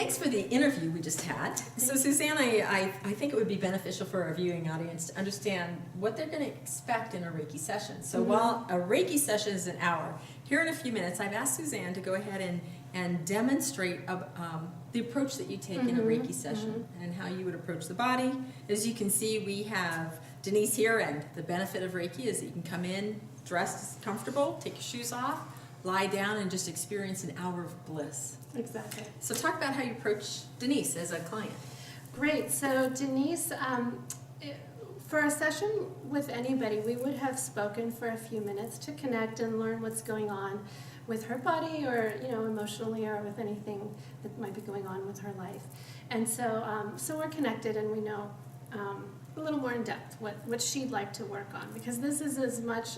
thanks for the interview we just had. So Suzanne, I think it would be beneficial for our viewing audience to understand what they're going to expect in a Reiki session. So while a Reiki session is an hour, here in a few minutes I've asked Suzanne to go ahead and demonstrate the approach that you take in a Reiki session and how you would approach the body. As you can see, we have Denise here, and the benefit of Reiki is that you can come in dressed comfortable, take your shoes off, lie down, and just experience an hour of bliss. Exactly. So talk about how you approach Denise as a client. Great. So Denise, for a session with anybody, we would have spoken for a few minutes to connect and learn what's going on with her body, or emotionally, or with anything that might be going on with her life. And so, so we're connected, and we know a little more in depth what she'd like to work on, because this is as much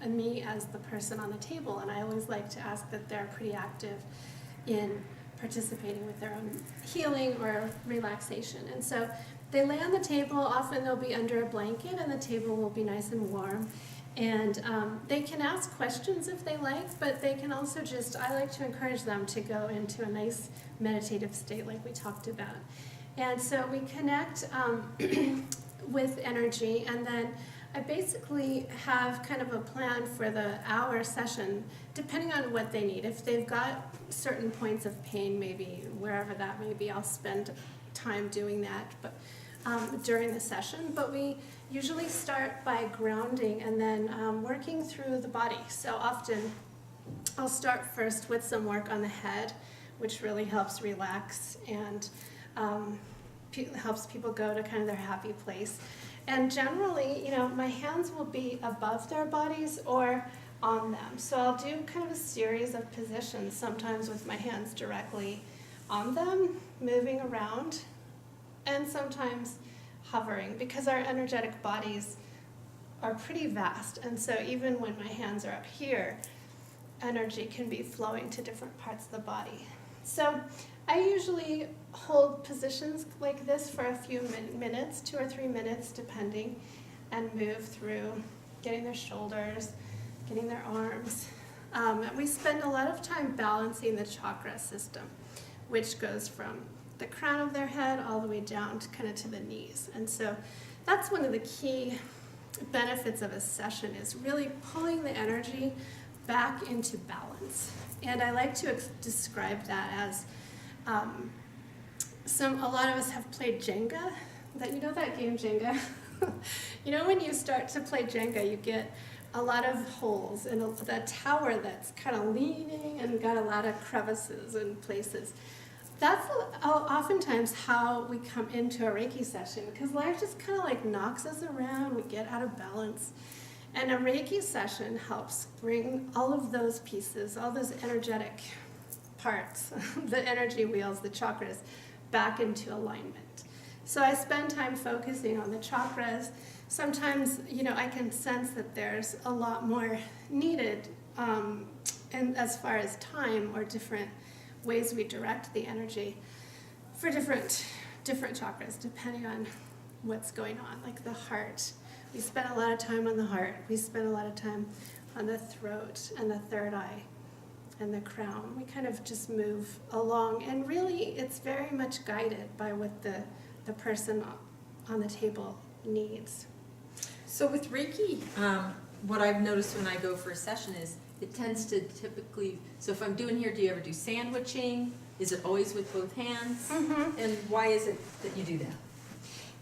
me as the person on the table, and I always like to ask that they're pretty active in participating with their own healing or relaxation. And so they lay on the table. Often they'll be under a blanket, and the table will be nice and warm. And they can ask questions if they like, but they can also I like to encourage them to go into a nice meditative state like we talked about. And so we connect with energy, and then I basically have kind of a plan for the hour session, depending on what they need. If they've got certain points of pain, maybe wherever that may be, I'll spend time doing that during the session. But we usually start by grounding and then working through the body. So often I'll start first with some work on the head, which really helps relax and helps people go to kind of their happy place. And generally, my hands will be above their bodies or on them. So I'll do kind of a series of positions, sometimes with my hands directly on them, moving around, and sometimes hovering, because our energetic bodies are pretty vast. And so even when my hands are up here, energy can be flowing to different parts of the body. So I usually hold positions like this for a few minutes, 2 or 3 minutes depending, and move through getting their shoulders, getting their arms. We spend a lot of time balancing the chakra system, which goes from the crown of their head all the way down to kind of to the knees. And so that's one of the key benefits of a session, is really pulling the energy back into balance. And I like to describe that as a lot of us have played Jenga. That game Jenga? When you start to play Jenga, you get a lot of holes and the tower that's kind of leaning and got a lot of crevices and places. That's oftentimes how we come into a Reiki session, because life just kind of like knocks us around, we get out of balance. And a Reiki session helps bring all of those pieces, all those energetic parts, the energy wheels, the chakras, back into alignment. So I spend time focusing on the chakras. Sometimes, I can sense that there's a lot more needed, and as far as time or different ways we direct the energy for different chakras, depending on what's going on. Like the heart, we spend a lot of time on the heart. We spend a lot of time on the throat and the third eye and the crown. We kind of just move along, and really it's very much guided by what the person on the table needs. So with Reiki, what I've noticed when I go for a session is it tends to typically, so if I'm doing here, do you ever do sandwiching? Is it always with both hands? And why is it that you do that?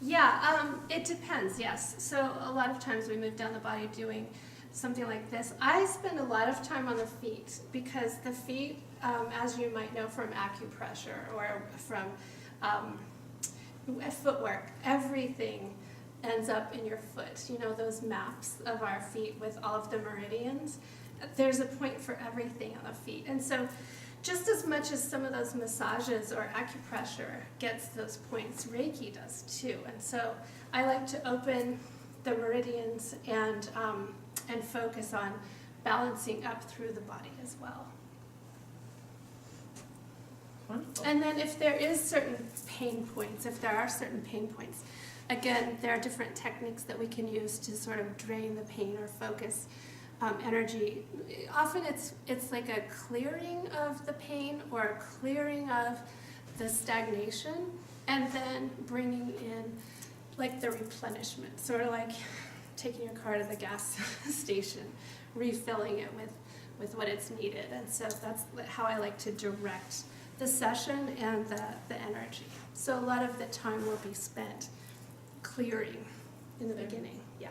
Yeah, it depends, yes. So a lot of times we move down the body doing something like this. I spend a lot of time on the feet, because the feet, as you might know from acupressure or from footwork, everything ends up in your foot. Those maps of our feet with all of the meridians. There's a point for everything on the feet. And so just as much as some of those massages or acupressure gets those points, Reiki does too. And so I like to open the meridians and focus on balancing up through the body as well. Wonderful. And then if there are certain pain points, again, there are different techniques that we can use to sort of drain the pain or focus energy. Often it's like a clearing of the pain or a clearing of the stagnation, and then bringing in like the replenishment, sort of like taking your car to the gas station, refilling it with what it's needed. And so that's how I like to direct the session and the energy. So a lot of the time will be spent clearing in the beginning. Yeah.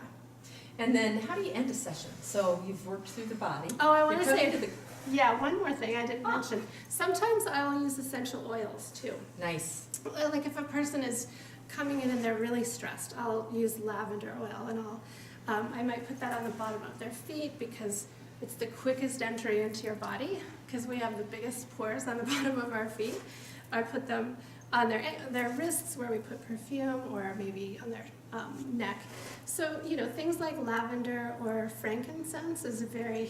And then how do you end a session? So you've worked through the body. Oh, I want to You're say, coming to yeah, one more thing I didn't mention. Sometimes I'll use essential oils too. Nice. Like if a person is coming in and they're really stressed, I'll use lavender oil, and I might put that on the bottom of their feet because it's the quickest entry into your body, because we have the biggest pores on the bottom of our feet. I put them on their wrists where we put perfume, or maybe on their neck. So, you know, things like lavender or frankincense is a very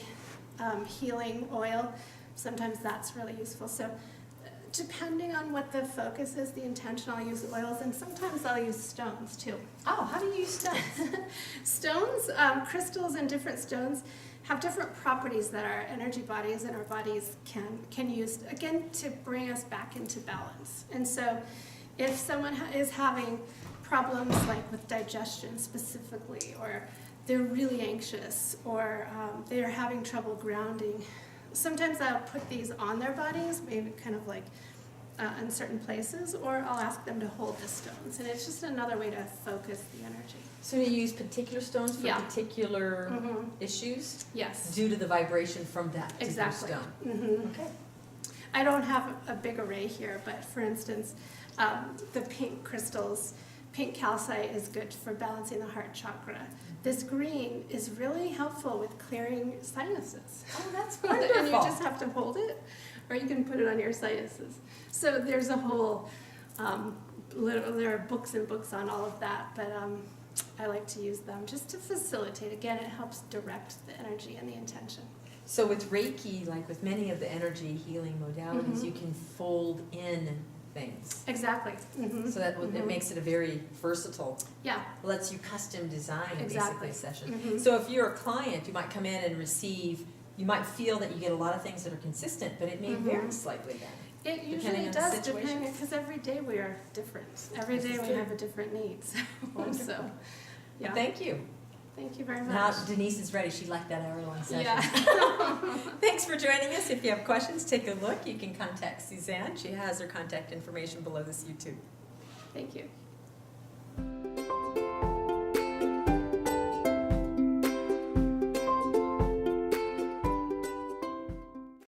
healing oil. Sometimes that's really useful. So depending on what the focus is, the intention, I'll use oils, and sometimes I'll use stones too. Oh, how do you use stones? Stones, crystals and different stones have different properties that our energy bodies and our bodies can use, again, to bring us back into balance. And so if someone is having problems like with digestion specifically, or they're really anxious, or they're having trouble grounding, sometimes I'll put these on their bodies, maybe kind of like in certain places, or I'll ask them to hold the stones. And it's just another way to focus the energy. So you use particular stones for Yeah. particular issues? Yes. Due to the vibration from that particular Exactly. stone? Okay. I don't have a big array here, but for instance, the pink crystals, pink calcite is good for balancing the heart chakra. This green is really helpful with clearing sinuses. Oh, that's wonderful. And you just have to hold it, or you can put it on your sinuses. So there's a whole, there are books and books on all of that, but I like to use them just to facilitate. Again, it helps direct the energy and the intention. So with Reiki, like with many of the energy healing modalities, you can fold in things. Exactly. So that it makes it a very versatile, Yeah. lets you custom design Exactly. basically a session. So if you're a client, you might come in and receive, you might feel that you get a lot of things that are consistent, but it may vary slightly then. It Depending usually on the does, situation. depending, because every day we are different. Every This day is we true. have a different need. So, yeah. Thank you. Thank you very much. Now Denise is ready. She liked that hour-long session. Yeah. Thanks for joining us. If you have questions, take a look. You can contact Suzanne. She has her contact information below this YouTube. Thank you.